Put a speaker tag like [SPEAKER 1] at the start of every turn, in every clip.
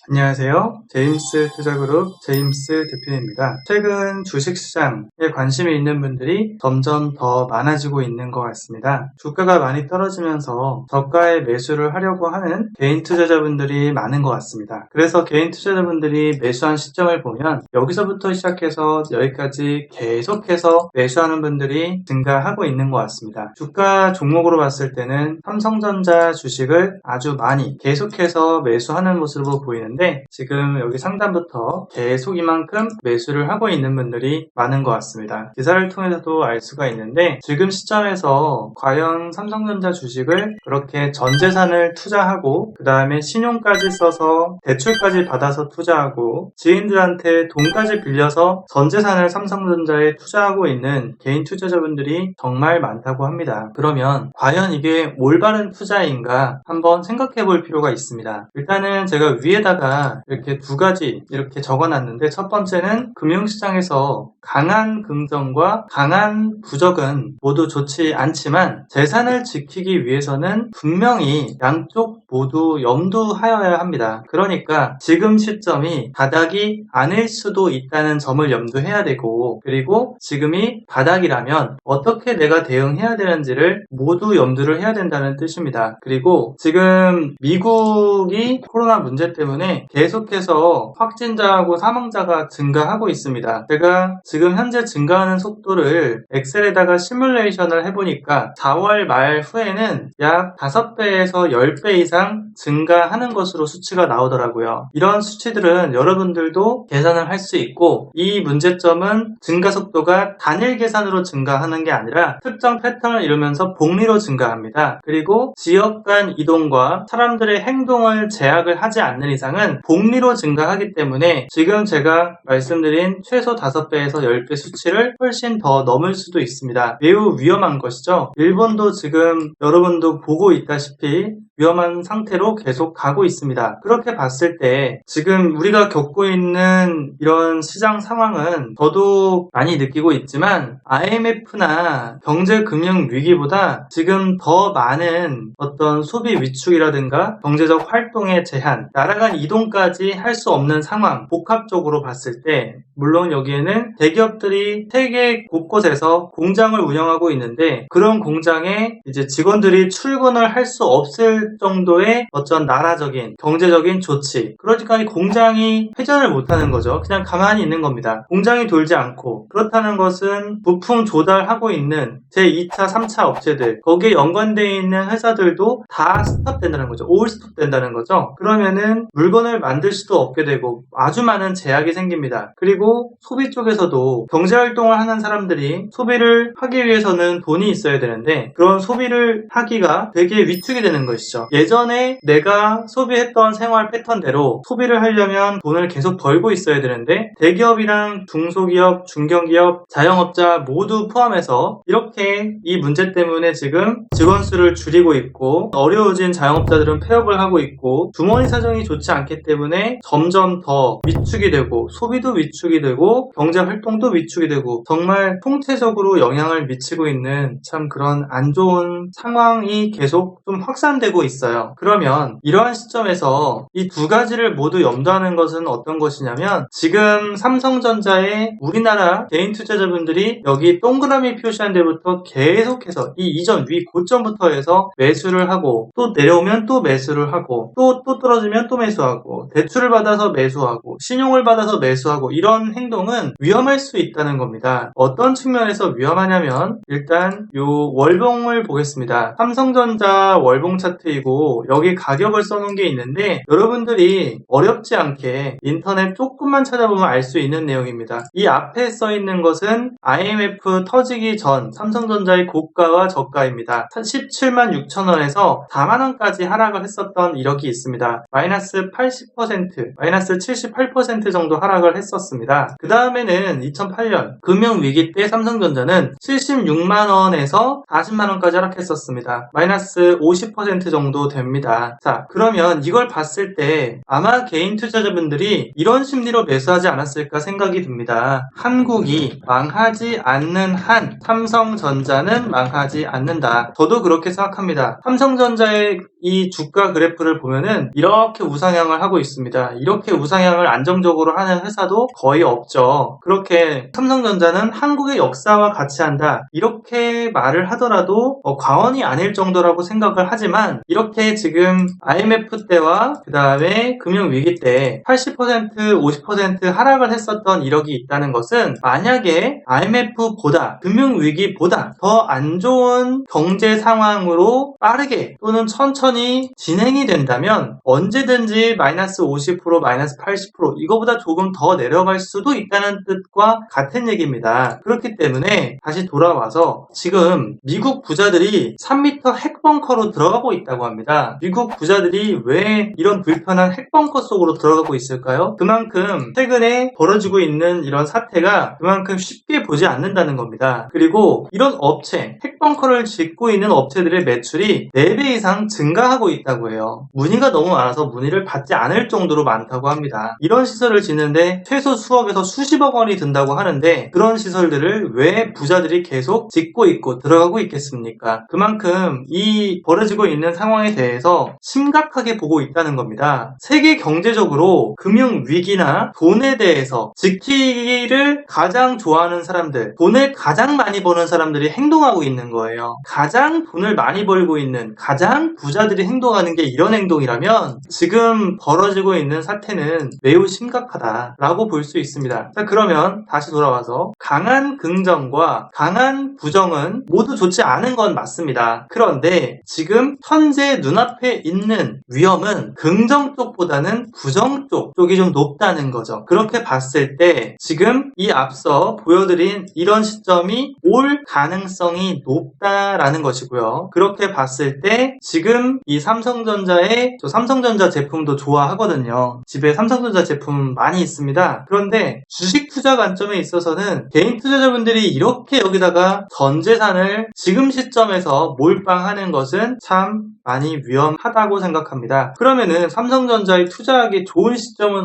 [SPEAKER 1] 안녕하세요. 제임스 투자그룹 제임스 대표입니다. 최근 주식시장에 관심이 있는 분들이 점점 더 많아지고 있는 것 같습니다. 주가가 많이 떨어지면서 저가에 매수를 하려고 하는 개인 투자자분들이 많은 것 같습니다. 그래서 개인 투자자분들이 매수한 시점을 보면 여기서부터 시작해서 여기까지 계속해서 매수하는 분들이 증가하고 있는 것 같습니다. 주가 종목으로 봤을 때는 삼성전자 주식을 아주 많이 계속해서 매수하는 모습으로 보이는데 지금 여기 상단부터 계속 이만큼 매수를 하고 있는 분들이 많은 것 같습니다. 기사를 통해서도 알 수가 있는데 지금 시점에서 과연 삼성전자 주식을 그렇게 전 재산을 투자하고 그 다음에 신용까지 써서 대출까지 받아서 투자하고 지인들한테 돈까지 빌려서 전 재산을 삼성전자에 투자하고 있는 개인 투자자분들이 정말 많다고 합니다. 그러면 과연 이게 올바른 투자인가 한번 생각해 볼 필요가 있습니다. 일단은 제가 위에다가 이렇게 두 가지 이렇게 적어놨는데 첫 번째는 금융시장에서 강한 긍정과 강한 부정은 모두 좋지 않지만 재산을 지키기 위해서는 분명히 양쪽 모두 염두하여야 합니다. 그러니까 지금 시점이 바닥이 아닐 수도 있다는 점을 염두해야 되고 그리고 지금이 바닥이라면 어떻게 내가 대응해야 되는지를 모두 염두를 해야 된다는 뜻입니다. 그리고 지금 미국이 코로나 문제 때문에 계속해서 확진자하고 사망자가 증가하고 있습니다. 제가 지금 현재 증가하는 속도를 엑셀에다가 시뮬레이션을 해보니까 4월 말 후에는 약 5배에서 10배 이상 증가하는 것으로 수치가 나오더라고요. 이런 수치들은 여러분들도 계산을 할 수 있고 이 문제점은 증가 속도가 단일 계산으로 증가하는 게 아니라 특정 패턴을 이루면서 복리로 증가합니다. 그리고 지역 간 이동과 사람들의 행동을 제약을 하지 않는 이상은 복리로 증가하기 때문에 지금 제가 말씀드린 최소 5배에서 10배 수치를 훨씬 더 넘을 수도 있습니다. 매우 위험한 것이죠. 일본도 지금 여러분도 보고 있다시피 위험한 상태로 계속 가고 있습니다. 그렇게 봤을 때 지금 우리가 겪고 있는 이런 시장 상황은 저도 많이 느끼고 있지만 IMF나 경제금융위기보다 지금 더 많은 어떤 소비 위축이라든가 경제적 활동의 제한, 나라 간 이동까지 할 수 없는 상황, 복합적으로 봤을 때 물론 여기에는 대기업들이 세계 곳곳에서 공장을 운영하고 있는데 그런 공장에 이제 직원들이 출근을 할 수 없을 정도의 어떤 나라적인 경제적인 조치, 그러니까 이 공장이 회전을 못하는 거죠. 그냥 가만히 있는 겁니다. 공장이 돌지 않고. 그렇다는 것은 부품 조달하고 있는 제2차, 3차 업체들, 거기에 연관되어 있는 회사들도 다 스톱된다는 거죠. 올 스톱된다는 거죠. 그러면은 물건을 만들 수도 없게 되고 아주 많은 제약이 생깁니다. 그리고 소비 쪽에서도 경제활동을 하는 사람들이 소비를 하기 위해서는 돈이 있어야 되는데 그런 소비를 하기가 되게 위축이 되는 것이죠. 예전에 내가 소비했던 생활 패턴대로 소비를 하려면 돈을 계속 벌고 있어야 되는데 대기업이랑 중소기업, 중견기업, 자영업자 모두 포함해서 이렇게 이 문제 때문에 지금 직원 수를 줄이고 있고 어려워진 자영업자들은 폐업을 하고 있고 주머니 사정이 좋지 않기 때문에 점점 더 위축이 되고 소비도 위축이 되고 경제활동도 위축이 되고 정말 통체적으로 영향을 미치고 있는 참 그런 안 좋은 상황이 계속 좀 확산되고 있어요. 그러면 이러한 시점에서 이 두 가지를 모두 염두하는 것은 어떤 것이냐면 지금 삼성전자의 우리나라 개인 투자자분들이 여기 동그라미 표시한 데부터 계속해서 이 이전 위 고점부터 해서 매수를 하고 또 내려오면 또 매수를 하고 또 떨어지면 또 매수하고 대출을 받아서 매수하고 신용을 받아서 매수하고 이런 행동은 위험할 수 있다는 겁니다. 어떤 측면에서 위험하냐면 일단 요 월봉을 보겠습니다. 삼성전자 월봉 차트이고 여기 가격을 써놓은 게 있는데 여러분들이 어렵지 않게 인터넷 조금만 찾아보면 알 수 있는 내용입니다. 이 앞에 써있는 것은 IMF 터지기 전 삼성전자의 고가와 저가입니다. 17만 6천 원에서 4만 원까지 하락을 했었던 이력이 있습니다. 마이너스 80%, 마이너스 78% 정도 하락을 했었습니다. 그 다음에는 2008년 금융위기 때 삼성전자는 76만 원에서 40만 원까지 하락했었습니다. 마이너스 50% 정도 됩니다. 자, 그러면 이걸 봤을 때 아마 개인 투자자분들이 이런 심리로 매수하지 않았을까 생각이 듭니다. 한국이 망하지 않는 한 삼성전자는 망하지 않는다. 저도 그렇게 생각합니다. 삼성전자의 이 주가 그래프를 보면은 이렇게 우상향을 하고 있습니다. 이렇게 우상향을 안정적으로 하는 회사도 거의 없죠. 그렇게 삼성전자는 한국의 역사와 같이 한다, 이렇게 말을 하더라도 과언이 아닐 정도라고 생각을 하지만, 이렇게 지금 IMF 때와 그 다음에 금융위기 때 80% 50% 하락을 했었던 이력이 있다는 것은, 만약에 IMF보다 금융위기보다 더 안 좋은 경제 상황으로 빠르게 또는 천천히 진행이 된다면 언제든지 마이너스 50% 마이너스 80% 이거보다 조금 더 내려갈 수도 있다는 뜻과 같은 얘기입니다. 그렇기 때문에 다시 돌아와서 지금 미국 부자들이 3m 핵벙커로 들어가고 있다고 합니다. 미국 부자들이 왜 이런 불편한 핵벙커 속으로 들어가고 있을까요? 그만큼 최근에 벌어지고 있는 이런 사태가 그만큼 쉽게 보지 않는다는 겁니다. 그리고 이런 업체, 핵벙커를 짓고 있는 업체들의 매출이 4배 이상 증가하고 있다고 해요. 문의가 너무 많아서 문의를 받지 않을 정도로 많다고 합니다. 이런 시설을 짓는데 최소 수억에서 수십억 원이 든다고 하는데, 그런 시설들을 왜 부자들이 계속 짓고 있고 들어가고 있겠습니까? 그만큼 이 벌어지고 있는 상황에 대해서 심각하게 보고 있다는 겁니다. 세계 경제적으로 금융위기나 돈에 대해서 지키기를 가장 좋아하는 사람들, 돈을 가장 많이 버는 사람들이 행동하고 있는 거예요. 가장 돈을 많이 벌고 있는 가장 부자들이 행동하는 게 이런 행동이라면 지금 벌어지고 있는 사태는 매우 심각하다라고 볼 수 있습니다. 자, 그러면 다시 돌아와서 강한 긍정과 강한 부정은 모두 좋지 않은 건 맞습니다. 그런데 지금 현재 눈앞에 있는 위험은 긍정 쪽보다는 부정 쪽이 좀 높다는 거죠. 그렇게 봤을 때 지금 이 앞서 보여드린 이런 시점이 올 가능성이 높다라는 것이고요. 그렇게 봤을 때 지금 이 삼성전자의, 저 삼성전자 제품도 좋아하거든요. 집에 삼성전자 제품 많이 있습니다. 그런데 주식 투자 관점에 있어서는 개인 투자자분들이 이렇게 여기다가 전 재산을 지금 시점에서 몰빵하는 것은 참 많이 위험하다고 생각합니다. 그러면은 삼성전자에 투자하기 좋은 시점은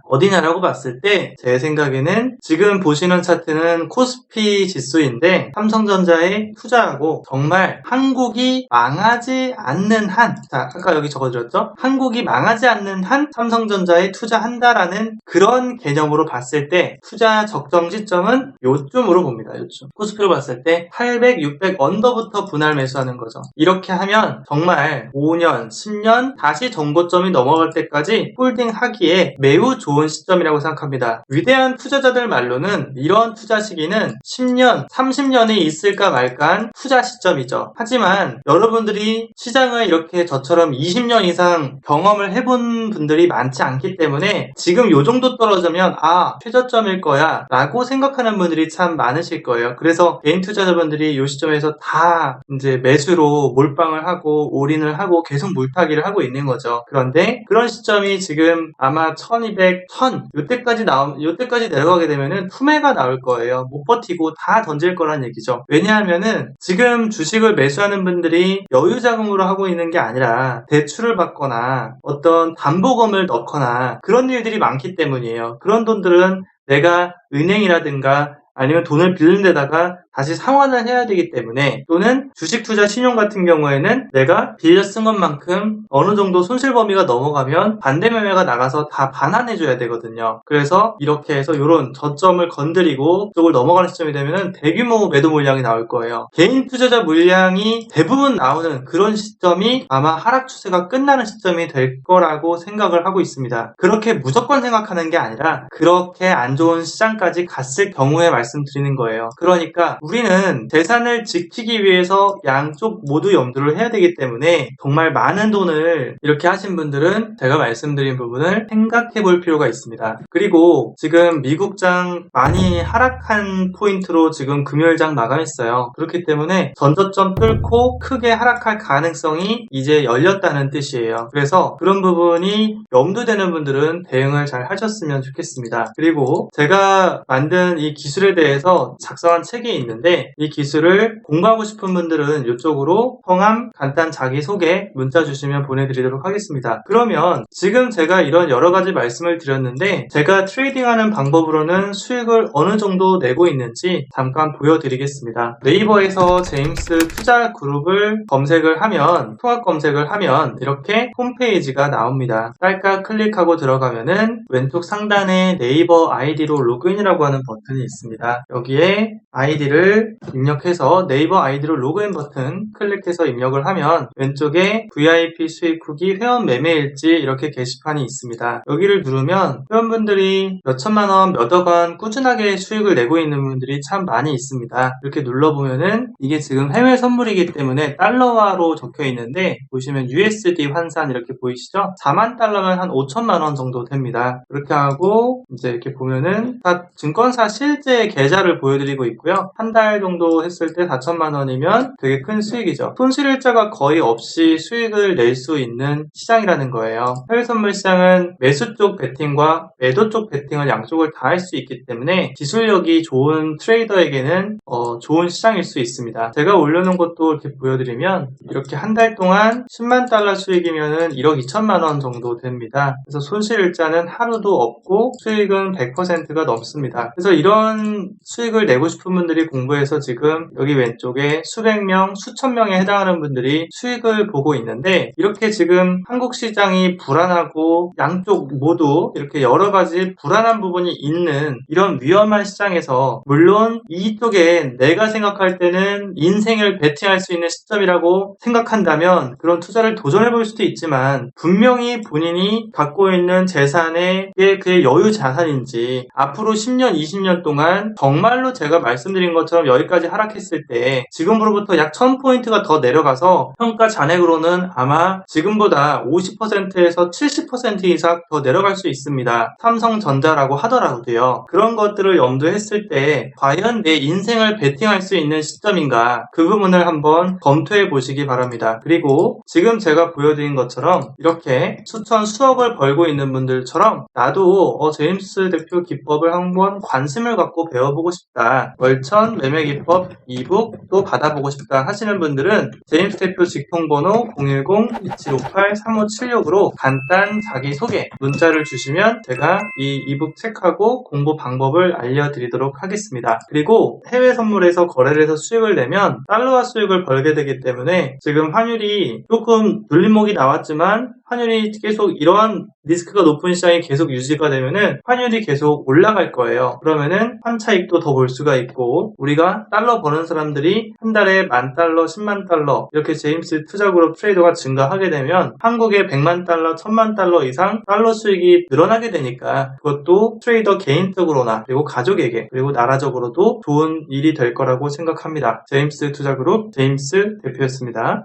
[SPEAKER 1] 어디냐라고 봤을 때 제 생각에는 지금 보시는 차트는 코스피 지수인데, 삼성전자에 투자하고 정말 한국이 망하지 않는 한, 자, 아까 여기 적어드렸죠? 한국이 망하지 않는 한 삼성전자에 투자한다라는 그런 개념으로 봤을 때 투자 적정 시점은 요쯤으로 봅니다. 요쯤. 코스피로 봤을 때 800, 600 언더부터 분할 매수하는 거죠. 이렇게 하면 정말 5년, 10년 다시 정고점이 넘어갈 때까지 홀딩하기에 매우 좋은 시점이라고 생각합니다. 위대한 투자자들 말로는 이런 투자 시기는 10년, 30년이 있을까 말까한 투자 시점이죠. 하지만 여러분들이 시장을 이렇게 저처럼 20년 이상 경험을 해본 분들이 많지 않기 때문에 지금 요 정도 떨어지면 최저점일 거야 라고 생각하는 분들이 참 많으실 거예요. 그래서 개인 투자자분들이 이 시점에서 다 이제 매수로 몰빵을 하고 올인을 하고 계속 물타기를 하고 있는 거죠. 그런데 그런 시점이 지금 아마 1200, 1000 요때까지 내려가게 되면은 투매가 나올 거예요. 못 버티고 다 던질 거란 얘기죠. 왜냐하면은 지금 주식을 매수하는 분들이 여유 자금으로 하고 있는 게 아니라 대출을 받거나 어떤 담보금을 넣거나 그런 일들이 많기 때문이에요. 그런 돈들은 내가 은행이라든가 아니면 돈을 빌린 데다가 다시 상환을 해야 되기 때문에, 또는 주식 투자 신용 같은 경우에는 내가 빌려 쓴 것만큼 어느 정도 손실 범위가 넘어가면 반대 매매가 나가서 다 반환해줘야 되거든요. 그래서 이렇게 해서 이런 저점을 건드리고 쪽을 넘어가는 시점이 되면 대규모 매도 물량이 나올 거예요. 개인 투자자 물량이 대부분 나오는 그런 시점이 아마 하락 추세가 끝나는 시점이 될 거라고 생각을 하고 있습니다. 그렇게 무조건 생각하는 게 아니라 그렇게 안 좋은 시장까지 갔을 경우에 말씀드리는 거예요. 그러니까 우리는 재산을 지키기 위해서 양쪽 모두 염두를 해야 되기 때문에 정말 많은 돈을 이렇게 하신 분들은 제가 말씀드린 부분을 생각해 볼 필요가 있습니다. 그리고 지금 미국장 많이 하락한 포인트로 지금 금요일장 마감했어요. 그렇기 때문에 전저점 뚫고 크게 하락할 가능성이 이제 열렸다는 뜻이에요. 그래서 그런 부분이 염두되는 분들은 대응을 잘 하셨으면 좋겠습니다. 그리고 제가 만든 이 기술에 대해서 작성한 책이 있는데 있는데 이 기술을 공부하고 싶은 분들은 이쪽으로 성함, 간단 자기소개 문자 주시면 보내드리도록 하겠습니다. 그러면 지금 제가 이런 여러 가지 말씀을 드렸는데 제가 트레이딩하는 방법으로는 수익을 어느 정도 내고 있는지 잠깐 보여드리겠습니다. 네이버에서 제임스 투자 그룹을 검색을 하면 통합 검색을 하면 이렇게 홈페이지가 나옵니다. 딸깍 클릭하고 들어가면은 왼쪽 상단에 네이버 아이디로 로그인이라고 하는 버튼이 있습니다. 여기에 아이디를 입력해서 네이버 아이디로 로그인 버튼 클릭해서 입력을 하면 왼쪽에 VIP 수익 후기 회원 매매일지 이렇게 게시판이 있습니다. 여기를 누르면 회원분들이 몇천만원, 몇억원 꾸준하게 수익을 내고 있는 분들이 참 많이 있습니다. 이렇게 눌러보면은 이게 지금 해외 선물이기 때문에 달러화로 적혀 있는데 보시면 USD 환산 이렇게 보이시죠? 4만 달러면 한 5천만 원 정도 됩니다. 그렇게 하고 이제 이렇게 보면은 다 증권사 실제 계좌를 보여드리고 있고요. 한 달 정도 했을 때 4천만 원이면 되게 큰 수익이죠. 손실일자가 거의 없이 수익을 낼 수 있는 시장이라는 거예요. 해외 선물 시장은 매수 쪽 베팅과 매도 쪽 베팅을 양쪽을 다 할 수 있기 때문에 기술력이 좋은 트레이더에게는 좋은 시장일 수 있습니다. 제가 올려놓은 것도 이렇게 보여드리면 이렇게 한 달 동안 10만 달러 수익이면은 1억 2천만 원 정도 됩니다. 그래서 손실일자는 하루도 없고 수익은 100%가 넘습니다. 그래서 이런 수익을 내고 싶은 분들이 공부해서 지금 여기 왼쪽에 수백 명, 수천 명에 해당하는 분들이 수익을 보고 있는데 이렇게 지금 한국 시장이 불안하고 양쪽 모두 이렇게 여러 가지 불안한 부분이 있는 이런 위험한 시장에서 물론 이쪽에 내가 생각할 때는 인생을 베팅할 수 있는 시점이라고 생각한다면 그런 투자를 도전해볼 수도 있지만 분명히 본인이 갖고 있는 재산에 그게 여유 자산인지 앞으로 10년, 20년 동안 정말로 제가 말씀드린 것처럼 여기까지 하락했을 때 지금으로부터 약 1000포인트가 더 내려가서 평가 잔액으로는 아마 지금보다 50%에서 70% 이상 더 내려갈 수 있습니다. 삼성전자라고 하더라도요. 그런 것들을 염두에 했을 때 과연 내 인생을 베팅할 수 있는 시점인가 그 부분을 한번 검토해 보시기 바랍니다. 그리고 지금 제가 보여드린 것처럼 이렇게 수천 수억을 벌고 있는 분들처럼 나도 제임스 대표 기법을 한번 관심을 갖고 배워보고 싶다. 월천 매매 기법 이북 또 받아보고 싶다 하시는 분들은 제임스 대표 직통번호 010-2758-3576으로 간단 자기소개 문자를 주시면 제가 이 이북 책하고 공부 방법을 알려드리도록 하겠습니다. 그리고 해외 선물에서 거래를 해서 수익을 내면 달러화 수익을 벌게 되기 때문에 지금 환율이 조금 눌림목이 나왔지만 환율이 계속 이러한 리스크가 높은 시장이 계속 유지가 되면은 환율이 계속 올라갈 거예요. 그러면은 환차익도 더 볼 수가 있고 우리가 달러 버는 사람들이 한 달에 10,000달러, 10만 달러 이렇게 제임스 투자그룹 트레이더가 증가하게 되면 한국의 100만 달러, 1000만 달러 이상 달러 수익이 늘어나게 되니까 그것도 트레이더 개인적으로나 그리고 가족에게 그리고 나라적으로도 좋은 일이 될 거라고 생각합니다. 제임스 투자그룹 제임스 대표였습니다.